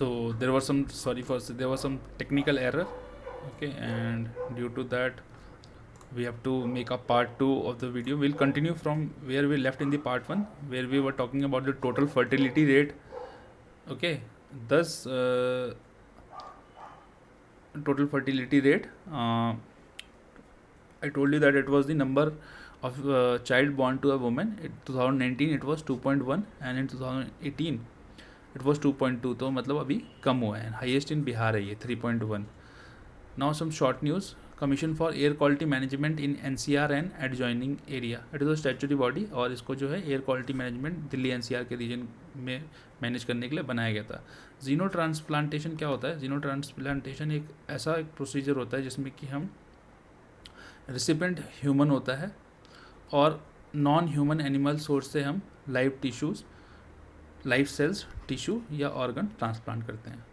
So there was some, sorry for, there was some technical error. Okay, and due to that we have to make a part 2 of the video. We'll continue from where we left in the part 1, where we were talking about the total fertility rate. Okay, thus total fertility rate, I told you that it was the number of child born to a woman. In 2019 it was 2.1 and in 2018 it was 2.2. तो मतलब अभी कम हुआ है. Highest in Bihar है ये 3.1. Now some short news. Commission for air quality management in NCR and adjoining area. It is a statutory body और इसको जो है air quality management Delhi NCR के रीजन में मैनेज करने के लिए बनाया गया था. जीनो ट्रांसप्लांटेशन क्या होता है? जीनो ट्रांसप्लांटेशन एक ऐसा एक प्रोसीजर होता है जिसमें कि हम रिसिपेंट ह्यूमन होता है और नॉन ह्यूमन एनिमल सोर्स से हम live tissues, live cells, tissue या ऑर्गन ट्रांसप्लांट करते हैं.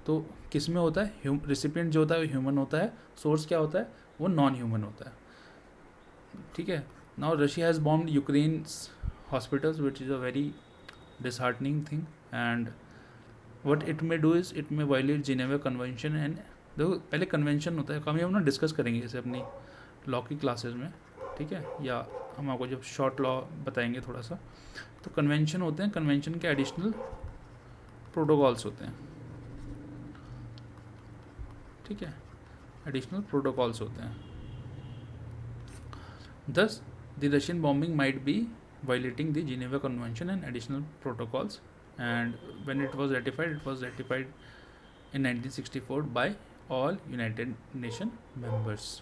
तो किस में होता है? रिसिपिएंट जो होता है वो ह्यूमन होता है, सोर्स क्या होता है? वो नॉन ह्यूमन होता है. ठीक है. Now Russia has bombed Ukraine's hospitals which is a very disheartening thing and what it may do is it may violate Geneva convention. And देखो पहले कन्वेंशन होता है, कभी हम ना डिस्कस करेंगे इसे अपनी लॉ की क्लासेस में. ठीक है, या हम आपको जब शॉर्ट लॉ बताएंगे थोड़ा सा. तो कन्वेंशन होते हैं, कन्वेंशन के एडिशनल प्रोटोकॉल्स होते हैं. ठीक है, एडिशनल प्रोटोकॉल्स होते हैं. दस the Russian bombing might be violating the Geneva convention and additional protocols and when it was ratified in 1964 by all United Nations members.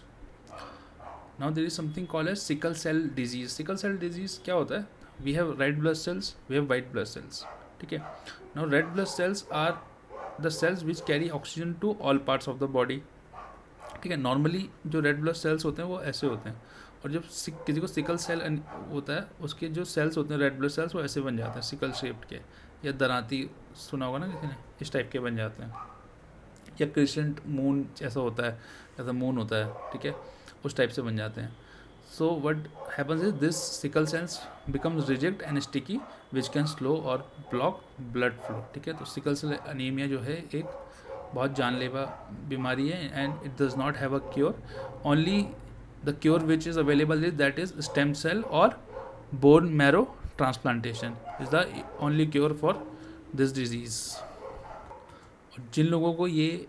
Now there is something called as sickle cell disease. Sickle cell disease क्या होता है? We have red blood cells, we have white blood cells. ठीक है. Now red blood cells are the cells which carry oxygen to all parts of the body. ठीक है. Normally जो red blood cells होते हैं वो ऐसे होते हैं और जब किसी को सिकल सेल होता है उसके जो सेल्स होते हैं रेड ब्लड सेल्स वो ऐसे बन जाते हैं सिकल शेप्ड के, या दराती सुना होगा ना किसी ने, इस टाइप के बन जाते हैं. या क्रिसेंट मून जैसा होता है, जैसा मून होता है. ठीक है, उस टाइप से बन जाते हैं. So what happens is this sickle cells becomes rigid and sticky which can slow or block blood flow. ठीक है, तो सिकल सेल अनीमिया जो है एक बहुत जानलेवा बीमारी है and it does not have a cure. Only the cure which is available is that is stem cell और bone marrow transplantation is the only cure for this disease. जिन लोगों को ये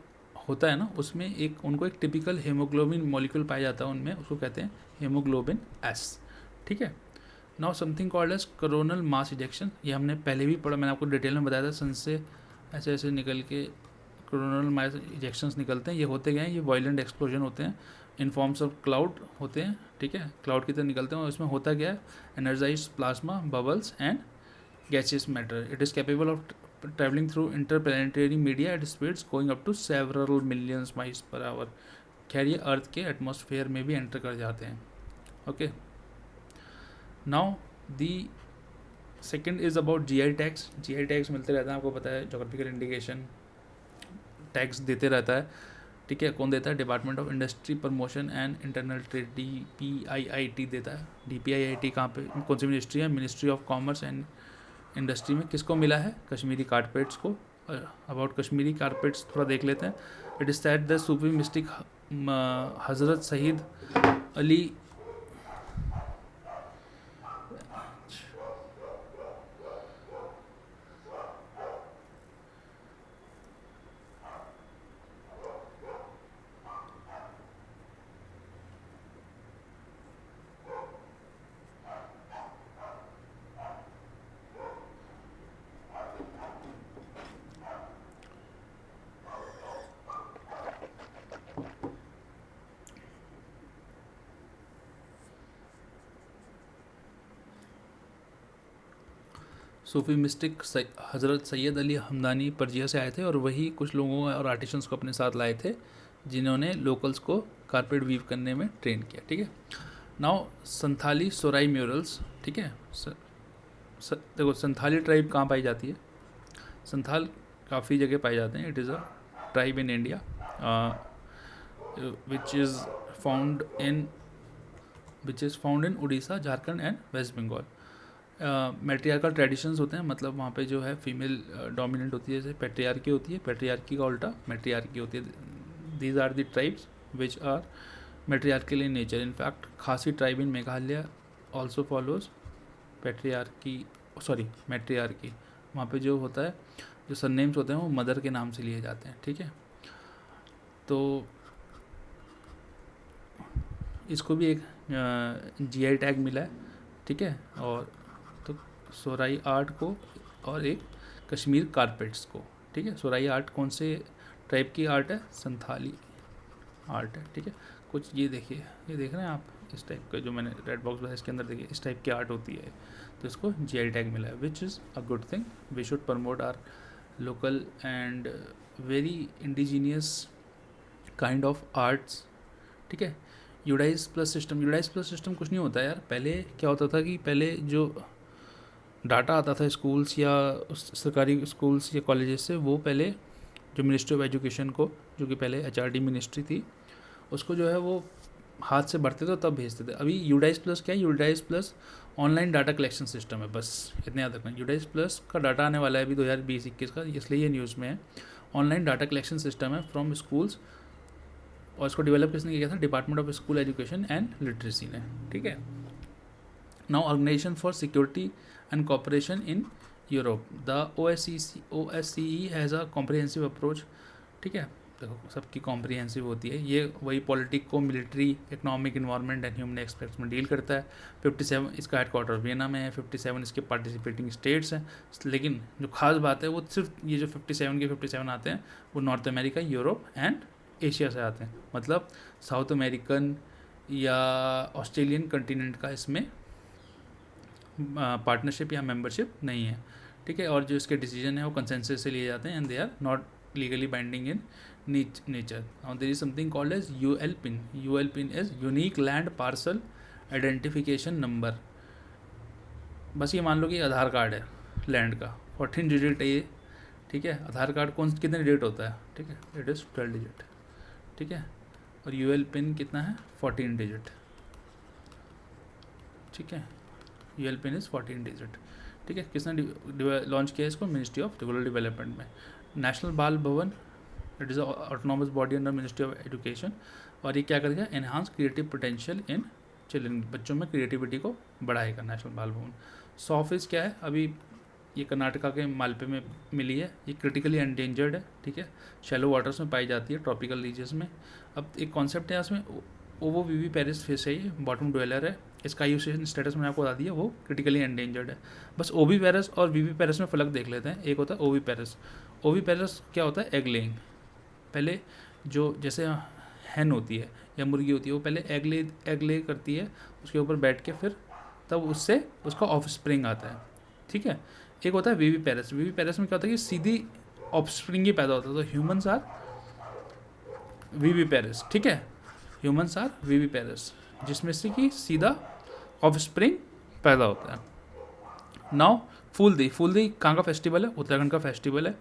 होता है ना उसमें एक उनको एक टिपिकल हेमोग्लोबिन मॉलिक्यूल पाया जाता है उनमें, उसको कहते हैं हेमोग्लोबिन एस. ठीक है. Now something called as coronal mass ejection. ये हमने पहले भी पढ़ा, मैंने आपको डिटेल में बताया था. सन से ऐसे ऐसे निकल के कोरोनल मास इजेक्शंस निकलते हैं. ये होते गए हैं, ये वायलेंट एक्सप्लोजन होते हैं इन फॉर्म्स ऑफ क्लाउड होते हैं. ठीक है, क्लाउड की तरह निकलते हैं और इसमें होता क्या है? Energised plasma, bubbles and gaseous matter. It is capable of traveling through interplanetary media at speeds going up to several millions miles per hour. खैर ये अर्थ के एटमॉस्फेयर में भी एंटर कर जाते हैं. Okay. Now the second is about GI tags. GI tags मिलते रहते हैं, आपको पता है. जोग्राफिकल इंडिकेशन टैग्स देते रहता है. ठीक है, कौन देता है? Department of industry promotion and internal trade, DPIIT देता है. DPIIT कहाँ पे, कौन सी मिनिस्ट्री है? Ministry of commerce and industry में. किसको मिला है? कश्मीरी कारपेट्स को. अबाउट कश्मीरी कारपेट्स थोड़ा देख लेते हैं. It is that the Sufi mistake हज़रत सईद अली सूफी मिस्टिक हज़रत सैयद अली हमदानी परजिया से आए थे और वही कुछ लोगों और आर्टिशंस को अपने साथ लाए थे जिन्होंने लोकल्स को कारपेट वीव करने में ट्रेन किया. ठीक है. Now Santhali सोराई murals. ठीक है. देखो संथाली ट्राइब कहाँ पाई जाती है? संथाल काफ़ी जगह पाए जाते हैं. It is a tribe in India which is found in Orissa, Jharkhand and West Bengal. Matriarchal traditions होते हैं, मतलब वहाँ पे जो है फीमेल डोमिनेंट होती है, जैसे पैट्रियार्की होती है, पैट्रियार्की का उल्टा मैट्रियार्की होती है। These are the tribes which are matriarchal in nature. In fact Khasi tribe in Meghalaya also follows patriarchy, sorry matriarchy. वहाँ पे जो होता है, जो सरनेम्स होते हैं वो मदर के नाम से लिए जाते हैं, ठीक है। तो इसको भी एक जीआई टैग मिला है, ठीक है। और तो सोराई आर्ट को और एक कश्मीर कारपेट्स को, ठीक है। सोराई आर्ट कौन से टाइप की आर्ट है? संथाली आर्ट है, ठीक है। कुछ ये देखिए, ये देख रहे हैं आप, इस टाइप का जो मैंने रेड बॉक्स बताया इसके अंदर देखिए, इस टाइप की आर्ट होती है। तो इसको जीआई टैग मिला है, which is a good thing. We should promote our local and very indigenous kind of arts, ठीक है। UDISE plus system, UDISE plus system कुछ नहीं होता यार। पहले क्या होता था कि पहले जो डाटा आता था स्कूल्स या सरकारी स्कूल्स या कॉलेजेस से, वो पहले जो मिनिस्ट्री ऑफ एजुकेशन को, जो कि पहले एचआरडी मिनिस्ट्री थी, उसको जो है वो हाथ से भरते थे तब भेजते थे। अभी यूडाइज प्लस क्या है? UDISE plus online data collection system है, बस इतने याद रखना। यूडाइज प्लस का डाटा आने वाला है अभी 2020-21 का, इसलिए ये न्यूज़ में है। ऑनलाइन डाटा कलेक्शन सिस्टम है फ्रॉम स्कूल्स, और इसको डेवलप किसने किया था? Department of school education and literacy ने, ठीक है। Now organisation for security and cooperation in Europe, the OSCE has a comprehensive approach, ठीक है। देखो सबकी कॉम्प्रिहेंसिव होती है, ये वही पॉलिटिक को military, economic, environment and human aspects में डील करता है। 57 इसका हेडक्वार्टर वियना में है, 57 इसके पार्टिसिपेटिंग स्टेट्स हैं। लेकिन जो खास बात है वो सिर्फ ये जो 57 के 57 आते हैं वो north America, Europe and Asia से आते हैं। मतलब साउथ अमेरिकन या ऑस्ट्रेलियन कंटिनेंट का इसमें पार्टनरशिप या मेंबरशिप नहीं है, ठीक है। और जो इसके डिसीजन है वो कंसेंसस से लिए जाते हैं and they are not legally binding in nature. Now there is something called as ULPIN. ULPIN is unique land parcel identification number. बस ये मान लो कि आधार कार्ड है लैंड का, 14 डिजिट है ये, ठीक है। आधार कार्ड कौन कितने डिजिट होता है? ठीक है, इट इज़ 12 डिजिट, ठीक है। और यूएल पिन कितना है? 14 डिजिट, ठीक है। यूएल पिन इज़ 14 डिजिट, ठीक है। किसने लॉन्च किया इसको? मिनिस्ट्री ऑफ रूरल डेवलपमेंट में। नेशनल बाल भवन, it is autonomous body under ministry of education. और ये क्या करेगा? Enhance creative potential in children, बच्चों में क्रिएटिविटी को बढ़ाएगा नेशनल बाल भवन। सॉफिस क्या है? अभी ये कर्नाटका के मालपे में मिली है, ये क्रिटिकली एंडेंजर्ड है, ठीक है। शैलो वाटर्स में पाई जाती है, ट्रॉपिकल रीजन्स में। अब एक कॉन्सेप्ट है इसमें, ओवो वीवी पेरिस फिश है, ये बॉटम ड्वेलर है। इसका आईयूसीएन स्टेटस मैंने आपको बता दिया, वो क्रिटिकली एंडेंजर्ड है। बस ओवी पेरिस और वीवी पेरिस में फ़र्क देख लेते हैं। एक होता है ओवी पेरिस। ओवी पेरिस क्या होता है? Egg laying. पहले जो जैसे हैन होती है या मुर्गी होती है, वो पहले एग ले करती है, उसके ऊपर बैठ के फिर तब उससे उसका ऑफ स्प्रिंग आता है, ठीक है। एक होता है वीवी पेरिस। वीवी पेरिस में क्या होता है कि सीधी ऑफ स्प्रिंग ही पैदा होता है। तो ह्यूमन्स आर वीवी पेरिस, ठीक है। ह्यूमन्स आर वीवी पेरिस, जिसमें से कि सीधा ऑफ स्प्रिंग पैदा होता है। नाउ फूलदी, फूलदी कहाँ का फेस्टिवल है? उत्तराखंड का फेस्टिवल है।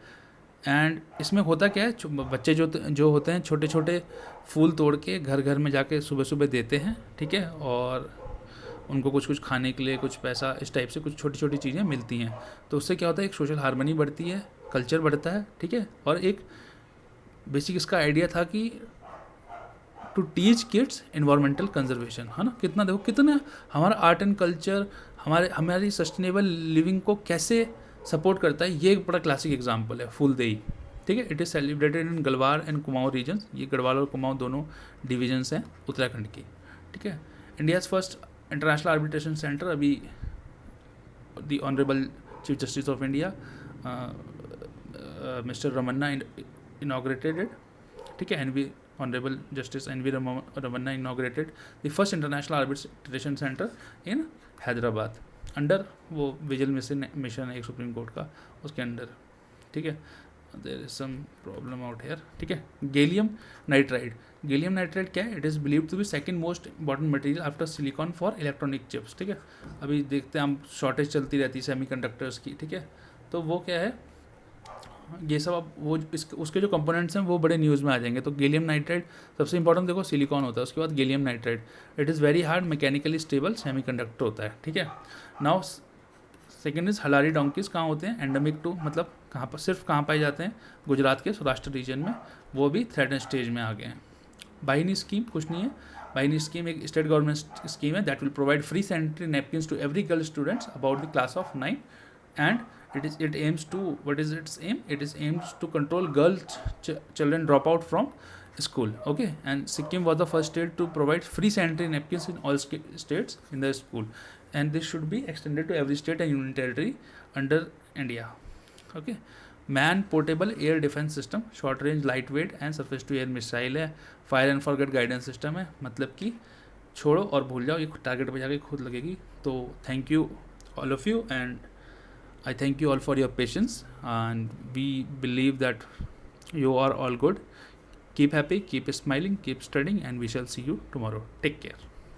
एंड इसमें होता क्या है? बच्चे जो होते हैं छोटे छोटे फूल तोड़ के घर घर में जाके सुबह सुबह देते हैं, ठीक है। और उनको कुछ कुछ खाने के लिए, कुछ पैसा, इस टाइप से कुछ छोटी छोटी चीज़ें मिलती हैं। तो उससे क्या होता है? एक सोशल हार्मनी बढ़ती है, कल्चर बढ़ता है, ठीक है। और एक बेसिक इसका आइडिया था कि to teach kids environmental conservation, है ना। कितना देखो, कितना हमारा आर्ट एंड कल्चर हमारी सस्टेनेबल लिविंग को कैसे सपोर्ट करता है, ये एक बड़ा क्लासिक एग्जाम्पल है फूलदेई, ठीक है। It is celebrated in Garhwal and Kumaon regions. ये गढ़वाल और कुमाऊं दोनों डिविजन्स हैं उत्तराखंड की, ठीक है। India's first international arbitration centre, अभी the honourable chief justice of India mister Ramana inaugurated it, ठीक है। NV honourable justice NV Ramana inaugurated the first international arbitration centre in Hyderabad, under वो विजिल मिशन है एक सुप्रीम कोर्ट का, उसके अंडर, ठीक है। There is some problem out here, ठीक है। गैलियम नाइट्राइड, गैलियम नाइट्राइड क्या है? It is believe to be second most important material after silicon for electronic chips, ठीक है। अभी देखते हैं हम, शॉर्टेज चलती रहती है सेमीकंडक्टर्स की, ठीक है। तो वो क्या है, ये सब अब वो उसके जो कंपोनेंट्स हैं वो बड़े न्यूज़ में आ जाएंगे। तो गैलियम नाइट्राइड सबसे इंपॉर्टेंट, देखो सिलिकॉन होता है, उसके बाद gallium nitride. It is very hard mechanically stable semiconductor होता है, ठीक है। नाउ सेकेंड इज़ हलारी डोंकीज कहाँ होते हैं, एंडेमिक टू मतलब कहाँ पर, सिर्फ कहाँ पाए जाते हैं, गुजरात के सौराष्ट्र रीजन में, वो भी थ्रेटन स्टेज में आ गए हैं। बाहिनी स्कीम कुछ नहीं है, बाहिनी स्कीम एक स्टेट गवर्नमेंट स्कीम है that will provide free sanitary napkins to every girl students about the class of 9 and it aims to, what is its aim, it is aims to control girl children drop out from school. Okay, and Sikkim was the first state to provide free sanitary napkins in all states in the school, and this should be extended to every state and union territory under India. Okay, man portable air defence system, short range light weight and surface to air missile है, fire and forget guidance system है, मतलब कि छोड़ो और भूल जाओ, ये target पे जाके खुद लगेगी। तो thank you all of you, and I thank you all for your patience, and we believe that you are all good. Keep happy, keep smiling, keep studying, and we shall see you tomorrow. Take care.